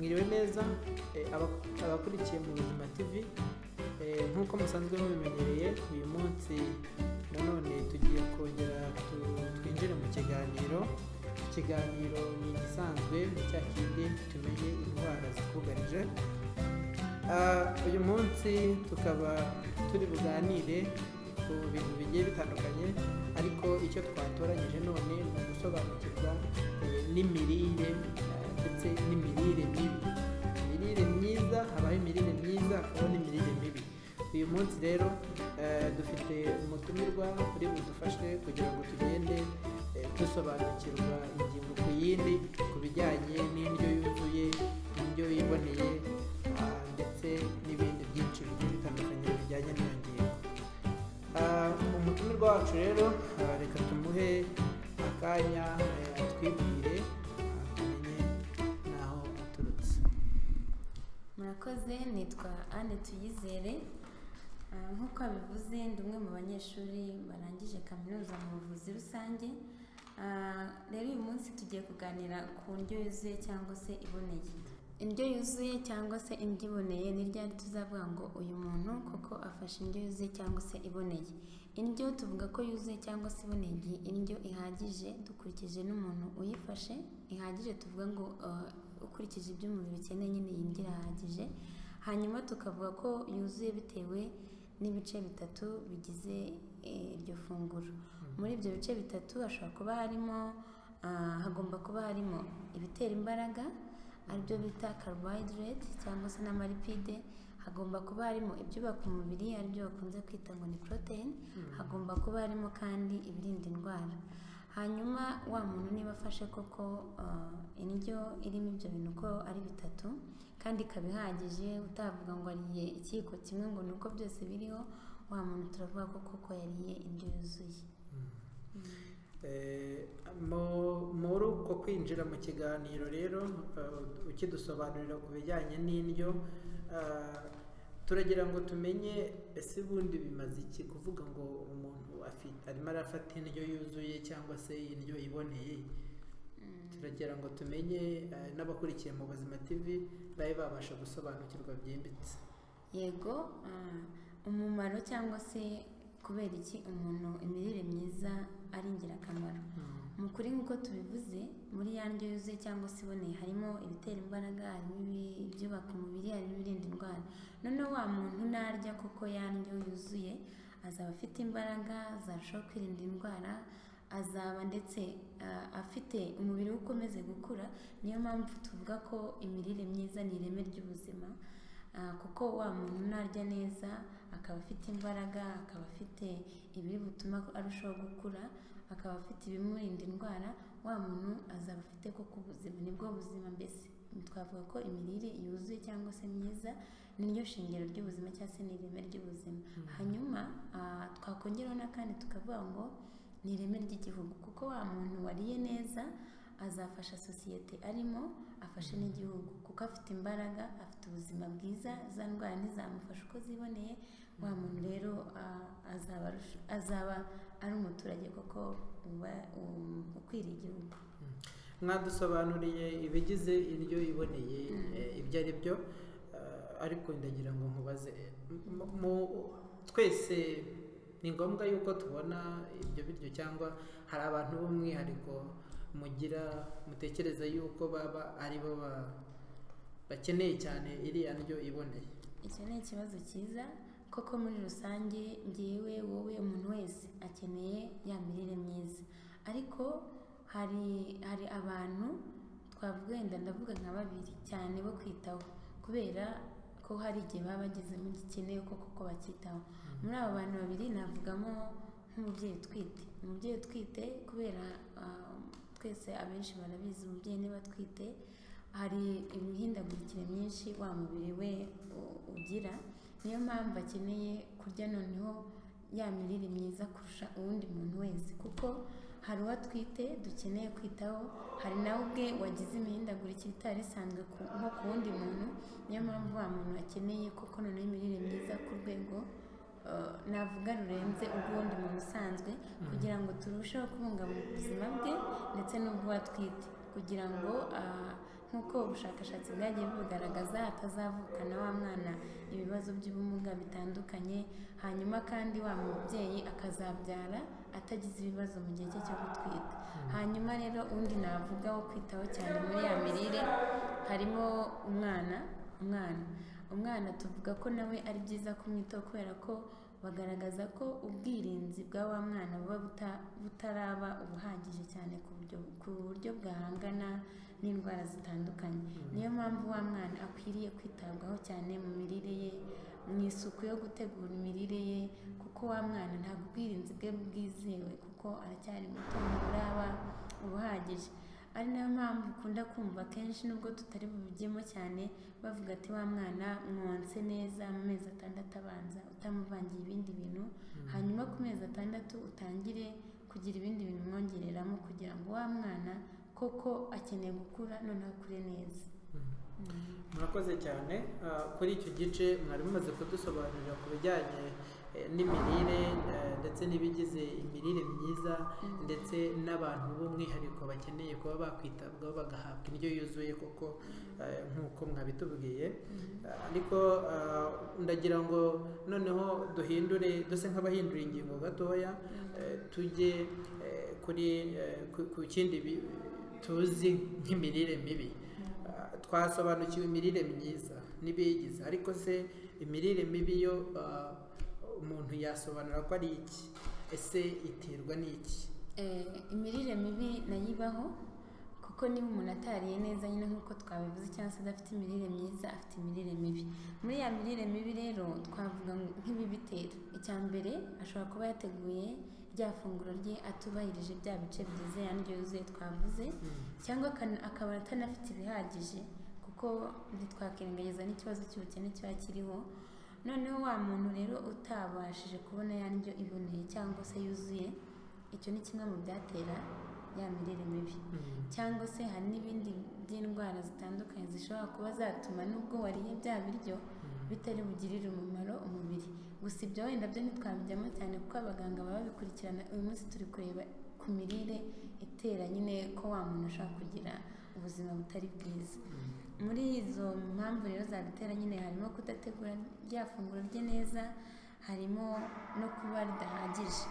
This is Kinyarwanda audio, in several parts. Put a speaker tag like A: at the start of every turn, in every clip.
A: Mwiriwe neza abakurikiye mu Buzima TV, nk'uko musanzwe mubimenyereye, uyu munsi nanone tugiye kongera twinjire mu kiganiro. Ikiganiro ni igisanzwe ni cya kindi tumenye indwara zikugarije. Uyu munsi tukaba turi buganire ku bintu bigiye bitandukanye, ariko icyo twatoranyije none ni ugusobanukirwa n'imirire ndetse n'imirire mibi. Imirire myiza, habaho imirire myiza, hakabaho n'imirire mibi. Uyu munsi rero dufite umutumirwa uri budufashe kugira ngo tugende dusobanukirwa ingingo ku yindi ku bijyanye n'indyo yuzuye, indyo iboneye, ndetse n'ibindi byinshi bigiye bitandukanye bijyanye n'iyo ngingo. Umutumirwa wacu rero reka tumuhe akanya atwibwire tumenye n'aho aturutse.
B: Murakoze, nitwa Anne Tuyizere. Nk'uko abivuze, ndi umwe mu banyeshuri barangije kaminuza mu buvuzi rusange. Rero uyu munsi tugiye kuganira ku ndyo yuzuye cyangwa se iboneye. Indyo yuzuye cyangwa se indyo iboneye ni ryari tuzavuga ngo uyu muntu koko afashe indyo yuzuye cyangwa se iboneye. Indyo tuvuga ko yuzuye cyangwa se iboneye igihe indyo ihagije dukurikije n'umuntu uyifashe. Ihagije tuvuga ngo ukurikije ibyo umubiri ukeneye, nyine iyi ndyo irahagije. Hanyuma tukavuga ko yuzuye bitewe n'ibice bitatu bigize iryo funguro. Muri ibyo bice bitatu hagomba kuba harimo ibitera imbaraga, aribyo bita carbohydrate cyangwa se n'amalipide. Hagomba kuba harimo ibyubaka umubiri, aribyo bakunze kwita ngo ni protein. Hagomba kuba harimo kandi ibirinda indwara. Hanyuma wa muntu niba afashe koko indyo irimo ibyo bintu uko ari bitatu kandi ikaba ihagije, utavuga ngo ariye ikiyiko kimwe ngo ni uko byose biriho, wa muntu turavuga ko koko yariye indyo yuzuye.
A: Muri uko kwinjira mu kiganiro rero, ukidusobanurira ku bijyanye n'indyo, turagira ngo tumenye ese ubundi bimaze iki kuvuga ngo umuntu arimo arafata indyo yuzuye cyangwa se indyo iboneye. Turagira ngo tumenye n'abakurikiye mu Buzima TV babe babasha gusobanukirwa byimbitse.
B: Yego, umumaro cyangwa se kubera iki umuntu imirire myiza ari ingirakamaro. Mu kuri nk'uko tubivuze, muri ya ndyo yuzuye cyangwa se iboneye harimo ibitera imbaraga, harimo ibyubaka umubiri, harimo ibirinda indwara. Noneho wa muntu narya koko ya ndyo yuzuye, azaba afite imbaraga, azarushaho kwirinda indwara, azaba ndetse afite umubiri we ukomeze gukura. Niyo mpamvu tuvuga ko imirire myiza ni ireme ry'ubuzima, kuko wa muntu narya neza akaba afite imbaraga, akaba afite ibiri butuma arushaho gukura, akaba afite ibimurinda indwara, wa muntu azaba afite koko ubuzima. Nibwo buzima mbese. Twavuga ko imirire yuzuye cyangwa se myiza ni ryo shingiro ry'ubuzima cyangwa se ni ireme ry'ubuzima. Hanyuma twakongeraho n'akandi tukavuga ngo ni ireme ry'igihugu, kuko wa muntu wariye neza azafasha sosiyete arimo, afashe n'igihugu, kuko afite imbaraga, afite ubuzima bwiza, za ndwara ntizamufasha uko ziboneye. Wa muntu rero azaba ari umuturage koko ukwiriye igihugu.
A: Mwadusobanuriye ibigize indyo iboneye ibyo ari byo, ariko ndagira ngo nkubaze, twese ni ngombwa yuko tubona ibyo biryo, cyangwa hari abantu b'umwihariko mutekereza yuko baba ari bo bakeneye cyane iriya ndyo iboneye?
B: Icyo ni ikibazo cyiza. Koko muri rusange, ngewe, wowe, umuntu wese akeneye ya mirire myiza, ariko hari abantu twavuga, wenda ndavuga nka babiri cyane bo kwitaho, kubera ko hari igihe baba bagezemo gikeneye ko koko bakitaho. Muri abo bantu babiri navugamo nk'umubyeyi utwite. Umubyeyi utwite, kubera twese abenshi barabizi, umubyeyi niba atwite hari imihindagurikire myinshi wa mubiri we ugira. Niyo mpamvu akeneye kurya noneho ya mirire myiza kurusha uwundi muntu wese, kuko hari uwo atwite dukeneye kwitaho, hari nawe ubwe wagize imihindagurikire itari isanzwe nko ku wundi muntu. Niyo mpamvu wa muntu akeneye koko noneho imirire myiza ku rwego navuga rurenze ubw'undi muntu usanzwe, kugira ngo turusheho kubungabunga ubuzima bwe ndetse n'ubwo atwite, kugira ngo nk'uko ubushakashatsi bwagiye bubigaragaza atazavukana wa mwana ibibazo by'ubumuga bitandukanye, hanyuma kandi wa mubyeyi akazabyara atagize ibibazo mu gihe cye cyo gutwita. Hanyuma rero undi navuga wo kwitaho cyane muri ya mirire harimo umwana tuvuga ko nawe ari byiza kumwitaho, kubera ko bagaragaza ko ubwirinzi bwa wa mwana buba butaraba ubuhagije cyane ku buryo bwahangana n'indwara zitandukanye. Niyo mpamvu wa mwana akwiriye kwitabwaho cyane mu mirire ye, mu isuku yo gutegura imirire ye, kuko wa mwana ntabwo ubwirinzi bwe bwizewe kuko aracyari muto ntiburaba ubuhagije. Ari nayo mpamvu ukunda kumva kenshi, nubwo tutari bubijyemo cyane, bavuga ati wa mwana mwonse neza mu mezi 6 abanza utamuvangiye ibindi bintu, hanyuma ku mezi 6 utangire kugira ibindi bintu mwongereramo kugira ngo wa mwana koko akeneye gukura noneho akure neza.
A: Murakoze cyane kuri icyo gice mwari mumaze kudusobanurira ku bijyanye n'imirire ndetse n'ibigize imirire myiza, ndetse n'abantu b'umwihariko bakeneye kuba bakwitabwaho bagahabwa indyo yuzuye koko nk'uko mwabitubwiye. Ariko ndagira ngo noneho duse nk'abahindura ingingo gatoya, tujye ku kindi tuzi nk'imirire mibi. Twasobanukiwe imirire myiza n'ibiyigize, ariko se imirire mibi yo umuntu yasobanura ko ari iki? Ese iterwa n'iki?
B: Imirire mibi nayo ibaho, kuko niba umuntu atariye neza nyine nk'uko twabivuze, cyangwa se adafite imirire myiza afite imirire mibi. Muri ya mirire mibi rero twavuga nk'ibibitera. Icya mbere, ashobora kuba yateguye rya funguro rye atubahirije bya bice bigize ya ndyo yuzuye twavuze, cyangwa akaba atanafite ibihagije, kuko ntitwakirengagiza n'ikibazo cy'ubukene kiba kiriho. Noneho wa muntu rero utabashije kubona ya ndyo iboneye cyangwa se yuzuye, icyo ni kimwe mu byatera ya mirire mibi. Cyangwa se hari n'ibindi by'indwara zitandukanye zishobora kuba zatuma nubwo wariye bya biryo bitari bugirire umumaro umubiri. Gusa ibyo wenda byo ntitwabijyamo cyane kuko abaganga baba babikurikirana. Uyu munsi turi kureba ku mirire itera nyine ko wa muntu ashobora kugira ubuzima butari bwiza. Muri izo mpamvu rero zabitera nyine harimo kudategura rya funguro rye neza, harimo no kuba ridahagije.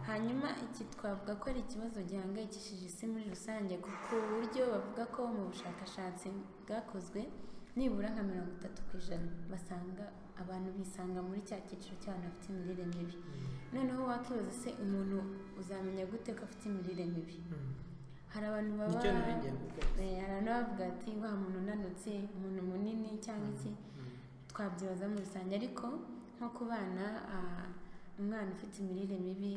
B: Hanyuma iki twavuga ko ari ikibazo gihangayikishije isi muri rusange, kuko uburyo bavuga ko mu bushakashatsi bwakozwe nibura nka 30% basanga abantu bisanga muri cya cyiciro cy'abantu bafite imirire mibi. Noneho wakibaza se umuntu uzamenya gute ko afite imirire mibi? Hari abantu bavuga ati wa muntu unanutse, umuntu munini cyangwa iki, twabyibaza muri rusange. Ariko nko ku bana, umwana ufite imirire mibi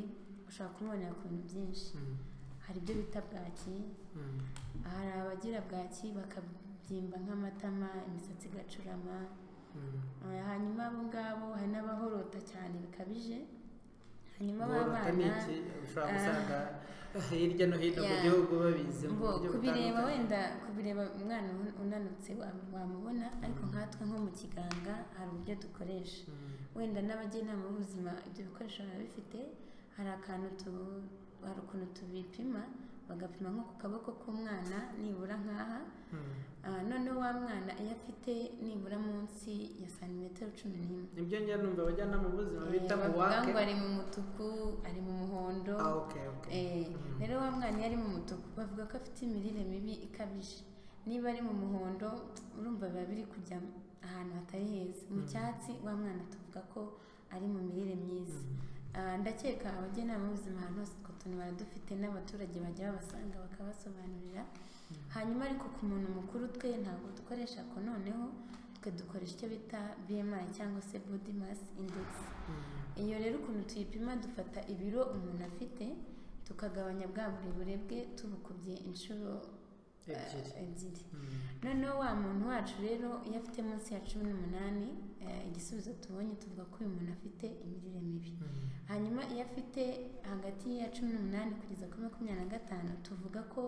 B: ushobora kumubonera ku bintu byinshi. Hari ibyo bita bwaki, hari abagira bwaki bakabyimba nk'amatama, imisatsi igacurama. Hanyuma abo ngabo hari n'abahorota cyane bikabije. Hanyuma abana
A: ushobora gusanga hirya no hino mu gihugu babizi mu buryo
B: kubireba, wenda kubireba umwana unanutse wamubona, ariko nkatwe nko mu kiganga hari uburyo dukoresha. Wenda n'abajyanama b'ubuzima ibyo bikoresho baba bifite, hari ukuntu tubipima, bagapima nko ku kaboko k'umwana nibura nk'aha. Noneho wa mwana iyo afite nibura munsi ya santimetero 11.
A: Ibyo njya numva abajyanama b'ubuzima bita mu wake,
B: ngo ari mu mutuku, ari mu muhondo. Rero wa mwana iyo ari mu mutuku bavuga ko afite imirire mibi ikabije. Niba ari mu muhondo urumva biba biri kujya ahantu hatari heza. Mu cyatsi wa mwana tuvuga ko ari mu mirire myiza. Ndakeka abajyanama b'ubuzima ahantu hose utwo tuntu baradufite, n'abaturage bajya babasanga bakabasobanurira. Hanyuma ariko ku muntu mukuru twe ntabwo dukoresha ko, noneho twe dukoresha icyo bita BMI cyangwa se Body Mass Index. Iyo rero ukuntu tuyipima, dufata ibiro umuntu afite tukagabanya bwa burebure bwe tubukubye inshuro ebyiri. Noneho wa muntu wacu rero iyo afite munsi ya 18, igisubizo tubonye tuvuga ko uyu muntu afite imirire mibi. Hanyuma iyo afite hagati ya 18 kugeza kuri 25, tuvuga ko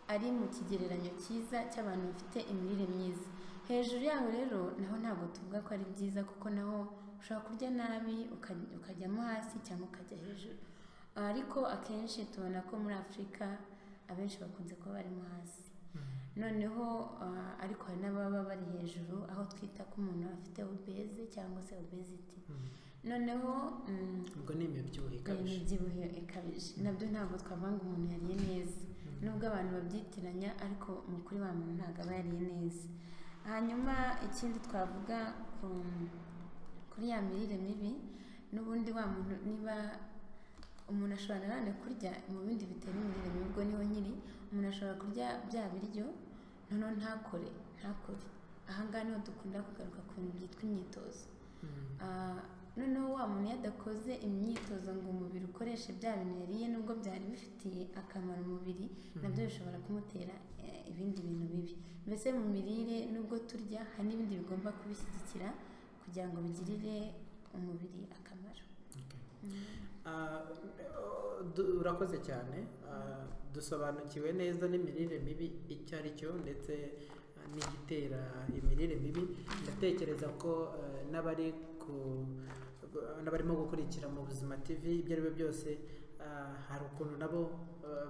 B: ari mu kigereranyo cyiza cy'abantu bafite imirire myiza. Hejuru yaho rero naho ntabwo tuvuga ko ari byiza, kuko naho ushobora kurya nabi ukajyamo hasi cyangwa ukajya hejuru. Ariko akenshi tubona ko muri Afurika abenshi bakunze kuba barimo hasi. noneho ariko hari n'ababa bari hejuru aho twita ko umuntu afite obese cyangwa se obesity. Noneho
A: ubwo ni
B: imibyibuho ikabije nabyo ntabwo twavuga ngo umuntu yariye neza, nubwo abantu babyitiranya ariko mu kuri wa muntu ntabwo aba yariye neza. Hanyuma ikindi twavuga kuri ya mirire mibi, n'ubundi wa muntu niba umuntu ashobora nanone kurya mu bindi bitera imirire mibi, ubwo niho nyiri umuntu ashobora kurya bya biryo noneho ntakore. Ahangaha niho dukunda kugaruka ku bintu byitwa imyitozo. Noneho wa muntu yadakoze imyitozo ngo umubiri ukoreshe bya bintu yariye nubwo byari bifitiye akamaro umubiri, nabyo bishobora kumutera ibindi bintu bibi. Mbese mu mirire nubwo turya hari n'ibindi bigomba kubishyigikira kugira ngo bigirire umubiri akamaro.
A: Urakoze cyane, dusobanukiwe neza n'imirire mibi icyo ari cyo ndetse n'igitera imirire mibi. Ndatekereza ko n'abarimo gukurikira mu Buzima TV ibyo ari byo byose, hari ukuntu nabo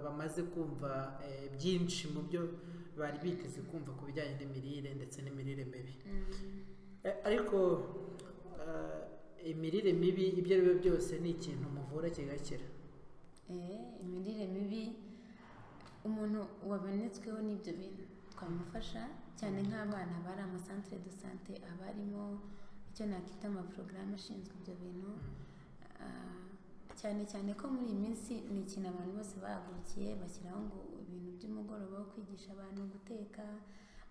A: bamaze kumva byinshi mu byo bari biteze kumva ku bijyanye n'imirire ndetse n'imirire mibi. Ariko imirire mibi ibyo ari byo byose ni ikintu muvura kigakira.
B: Imirire mibi umuntu wabonetsweho n'ibyo bintu twamufasha, cyane nk'abana bari amasantere de sante, abarimo icyo nakita amaporogaramu ashinzwe ibyo bintu. Cyane cyane ko muri iyi minsi ni ikintu abantu bose bahagurukiye, bashyiraho ngo ibintu by'umugoroba wo kwigisha abantu guteka,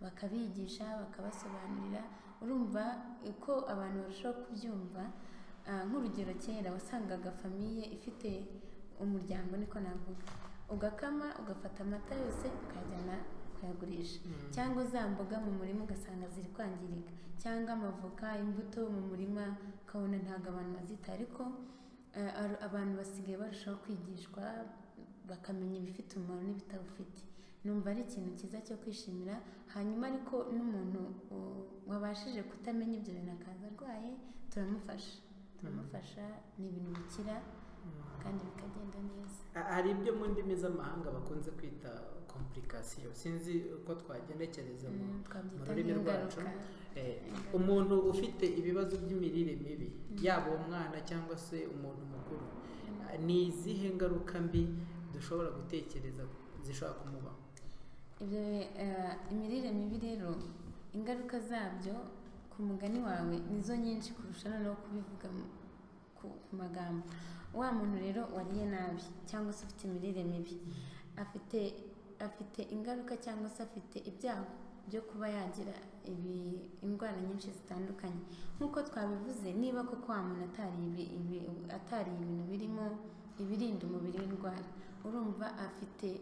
B: bakabigisha bakabasobanurira. Urumva ko abantu barushaho kubyumva. Nk'urugero kera wasangaga famiye ifite umuryango, niko navuga, ugakama ugafata amata yose ukayajyana kuyagurisha, cyangwa za mboga mu murima ugasanga ziri kwangirika, cyangwa amavoka, imbuto mu murima ukabona ntabwo abantu bazita. Ariko abantu basigaye barushaho kwigishwa bakamenya ibifite umumaro n'ibitawufite. Numva ari ikintu cyiza cyo kwishimira. Hanyuma ariko n'umuntu wabashije kutamenya ibyo bintu akaza arwaye, turamufasha, ni ibintu bikira kandi bikagenda neza.
A: Hari ibyo mu ndimi z'amahanga bakunze kwita komplikasiyo, sinzi uko twagenekereza mu rurimi rwacu. Umuntu ufite ibibazo by'imirire mibi, yaba umwana cyangwa se umuntu mukuru, ni izihe ngaruka mbi dushobora gutekereza zishobora kumubaho?
B: Imirire mibi rero ingaruka zabyo ku mugani wawe nizo nyinshi kurusha noneho kubivuga ku magambo. Wa muntu rero wariye nabi cyangwa se ufite imirire mibi afite ingaruka cyangwa se afite ibyago byo kuba yagira indwara nyinshi zitandukanye. Nk'uko twabivuze, niba koko wa muntu atariye ibintu birimo ibirinda umubiri w'indwara, urumva afite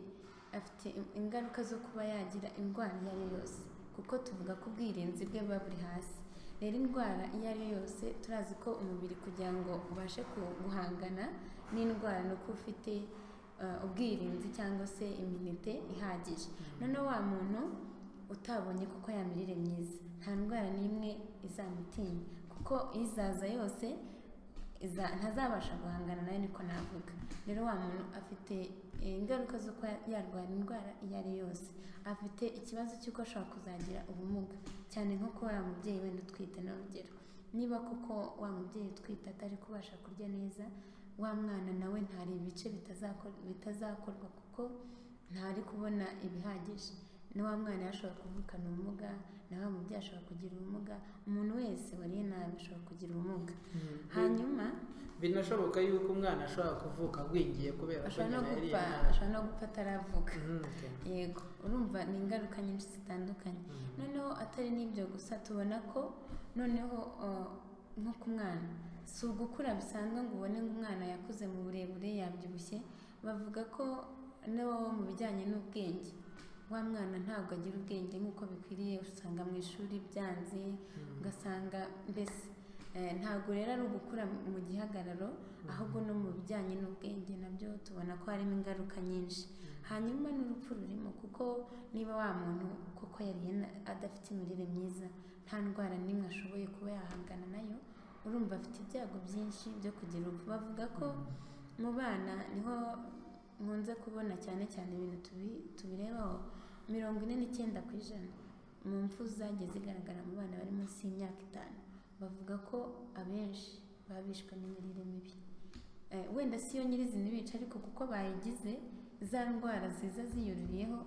B: ingaruka zo kuba yagira indwara iyo ari yo yose, kuko tuvuga ko ubwirinzi bwe buba buri hasi. Rero indwara iyo ari yo yose turazi ko umubiri kugira ngo ubashe guhangana n'indwara ni uko ufite ubwirinzi cyangwa se imunite ihagije. Noneho wa muntu utabonye kuko yamirire myiza, nta ndwara n'imwe izamutinya, kuko izaza yose ntazabasha guhangana nayo, niko navuga. Rero wa muntu afite ingaruka zo kuba yarwara indwara iyo ari yose. Afite ikibazo cy'uko ashobora kuzagira ubumuga, cyane nko kuba wa mubyeyi wenda utwite. n'urugero, niba koko wa mubyeyi utwite atari kubasha kurya neza, wa mwana nawe ntari ibice bitazakorwa kuko ntari kubona ibihagije. Ni wa mwana yashobora kuvukana ubumuga, na wa mubyeyi ashobora kugira ubumuga. Umuntu wese wariye nabi ashobora kugira ubumuga. Hanyuma
A: binashoboka yuko umwana ashobora kuvuka agwingiye kubera ko nyina yariye nabi,
B: ashobora no gupfa ataravuka. Yego, urumva ni ingaruka nyinshi zitandukanye. Noneho atari n'ibyo gusa, tubona ko noneho nko ku mwana si ugukura bisanzwe ngo ubone ngo umwana yakuze mu burebure yabyibushye. Bavuga ko no mu bijyanye n'ubwenge, wa mwana ntabwo agira ubwenge nk'uko bikwiriye. Usanga mu ishuri byanze, ugasanga mbese ntabwo rero ari ugukura mu gihagararo, ahubwo no mu bijyanye n'ubwenge nabyo tubona ko harimo ingaruka nyinshi. Hanyuma n'urupfu rurimo, kuko niba wa muntu koko yariye adafite imirire myiza, nta ndwara n'imwe ashoboye kuba yahangana nayo, urumva afite ibyago byinshi byo kugira urupfu. Bavuga ko mu bana niho nkunze kubona cyane cyane ibintu tubirebaho. 49% mu mfu zagiye zigaragara mu bana bari munsi y'imyaka 5 bavuga ko abenshi babishwe n'imirire mibi. Wenda si yo nyirizina ibica ariko kuko bayigize za ndwara ziza ziyuririyeho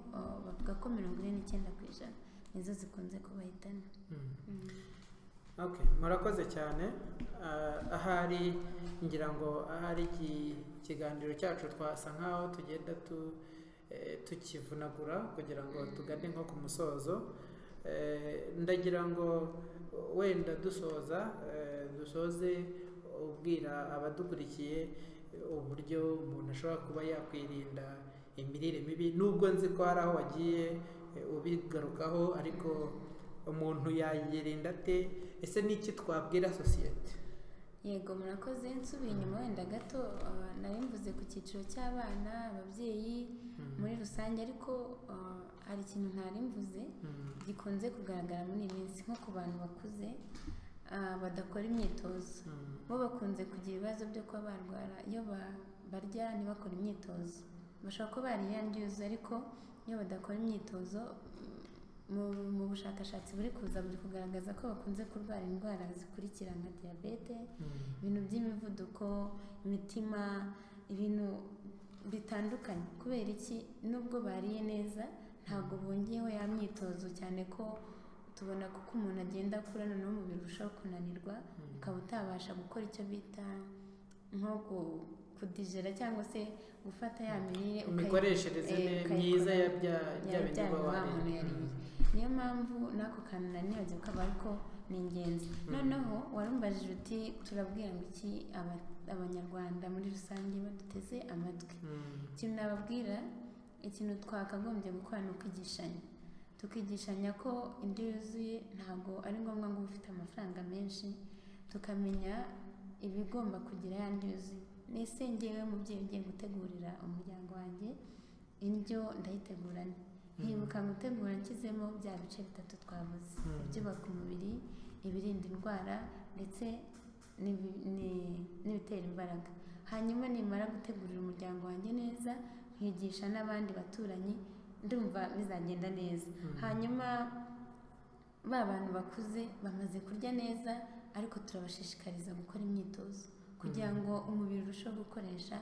B: bavuga ko 49% nizo zikunze kubahitana.
A: Okay, murakoze cyane. Ahari ngira ngo ahari ikiganiro cyacu twasa nkaho tugenda tukivunagura kugira ngo tugane nko ku musozo. Ndagira ngo wenda dusoze ubwira abadukurikiye uburyo umuntu ashobora kuba yakwirinda imirire mibi, nubwo nzi ko hari aho wagiye ubigarukaho, ariko umuntu yayirinda ate? Ese n'iki twabwira sosiyete?
B: Yego, murakoze. Nsubiye inyuma wenda gato, nari mvuze ku cyiciro cy'abana, ababyeyi muri rusange, ariko hari ikintu ntari mvuze gikunze kugaragara muri iyi minsi nko ku bantu bakuze badakora imyitozo. Bo bakunze kugira ibibazo byo kuba barwara iyo barya ntibakore imyitozo. Bashobora kuba bariyanduza, ariko iyo badakora imyitozo, mu bushakashatsi buri kuza buri kugaragaza ko bakunze kurwara indwara zikurikira nka diyabete, ibintu by'imivuduko, imitima, ibintu bitandukanye. Kubera iki? Nubwo bariye neza ntabwo bongeyeho ya myitozo, cyane ko tubona ko umuntu agenda akura noneho umubiri urushaho kunanirwa, ukaba utabasha gukora icyo bita nko kudigera cyangwa se gufata ya mirire
A: imikoreshereze myiza ya bya bintu
B: wariye. Niyo mpamvu n'ako kantu nanibagiwe ko ariko ni ingenzi. Noneho warumbajije uti turabwira ngo iki abanyarwanda muri rusange baduteze amatwi. Ikintu nababwira, ikintu twakagombye gukora ni ukwigishanya. Tukigishanya ko indyo yuzuye ntabwo ari ngombwa ngo ufite amafaranga menshi, tukamenya ibigomba kugira ya ndyo yuzuye. Nese ngewe mubyeyi ugiye gutegurira umuryango wanjye indyo ndayitegurana, nkibuka gutegura nshyizemo bya bice 3 twavuze: ibyubaka umubiri, ibirinda indwara, ndetse n'ibitera imbaraga. Hanyuma nimara gutegurira umuryango wanjye neza, nkigisha n'abandi baturanyi, ndumva bizagenda neza. Hanyuma ba bantu bakuze bamaze kurya neza, ariko turabashishikariza gukora imyitozo kugira ngo umubiri urusheho gukoresha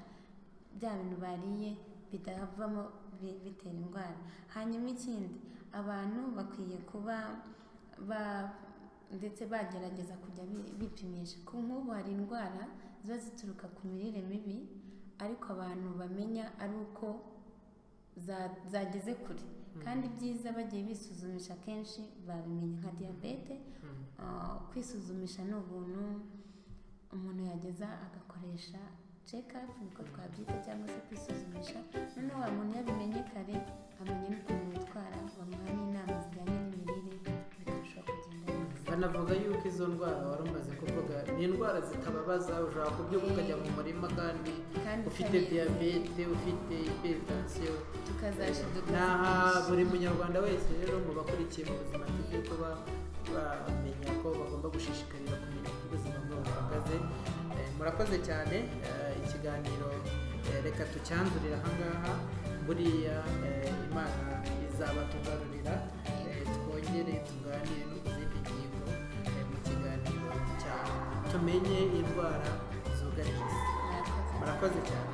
B: bya bintu bariye bidavamo bitera indwara. Hanyuma ikindi, abantu bakwiye kuba ndetse bagerageza kujya bipimisha. Ku nk'ubu hari indwara ziba zituruka ku mirire mibi, ariko abantu bamenya ari uko zageze kure, kandi byiza bagiye bisuzumisha kenshi babimenya. Nka diyabete, kwisuzumisha ni ubuntu, umuntu yageza agakoresha check-up niko twabyita, cyangwa se kwisuzumisha. Noneho wa muntu yabimenye kare, amenya n'ukuntu yitwara, bamuha n'inama zijyanye n'imirire, bikarushaho kugenda neza.
A: Banavuga yuko izo ndwara wari umaze kuvuga ni indwara zitababaza. Ushobora kubyuka ukajya mu murima kandi ufite diyabete, ufite hypertension,
B: tukazashiduka.
A: Naha buri munyarwanda wese rero mu bakurikiye mu buzima TV kuba bamenya ko bagomba gushishikarira kumenya uko ubuzima bwabo buhagaze. Murakoze cyane. Ikiganiro reka tucyanzurira ahangaha, buriya Imana izaba tugarurira, twongere tuganire no ku zindi ngingo mu kiganiro cya tumenye indwara zugarije isi. Murakoze cyane.